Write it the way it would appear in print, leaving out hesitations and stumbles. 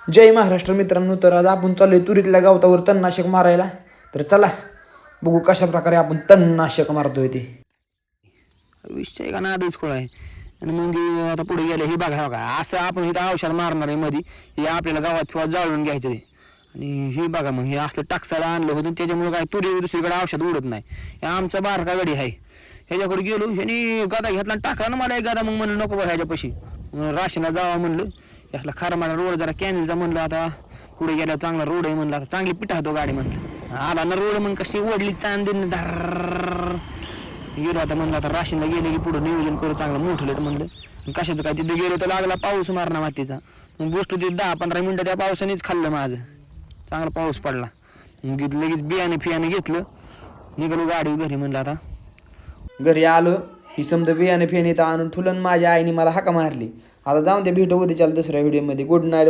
जय महाराष्ट्र मित्रांनो. तर आज आपण चाललोय तुरीतल्या गावतावर तणनाशक मारायला. तर चला बघू कशा प्रकारे आपण तणनाशक मारतोय ते. विषय का नादच खोळ आहे. आणि मग आता पुढे गेले हे बघा बघा असं आपण इथं औषध मारणार आहे मध्ये हे आपल्याला गावात किंवा जाळून घ्यायचं ते. आणि हे बघा मग हे असलं टाकसाला आणलं होतं त्याच्यामुळे काय तुरी दुसरीकडे औषध उडत नाही. हे आमचा बारका गडी आहे ह्याच्याकडे गेलो ह्यानी गदा घेतला टाकला ना मला एक गदा. मग म्हणलं नको बरं ह्याच्यापाशी राशीला जावा म्हणलं. असला खारमाला रोड जरा कॅनलचा म्हणलं आता पुढे गेल्यावर चांगला रोड आहे म्हणलं आता चांगली पिठातो गाडी म्हणलं. आला ना रोड मग कशी ओढली चांदीन धर गेलो आता म्हणलं आता राशीनला गेले की पुढं नियोजन करू चांगलं मोठं म्हणलं. कशाचं काय तिथे गेलो तर लागला पाऊस मारणा मातीचा. मग गोष्ट ते 10-15 मिनटं त्या पावसानेच खाल्लं माझं. चांगला पाऊस पडला मग लगेच बियाणे घेतलं निघालो गाडी घरी. म्हणलं आता घरी आलो ही समजा बियाणे फेणी तर आणून ठुलन माझ्या आईने मला हाका मारली. आता जाऊन ते भेटू उद्याच्या दुसऱ्या व्हिडिओमध्ये. Good night.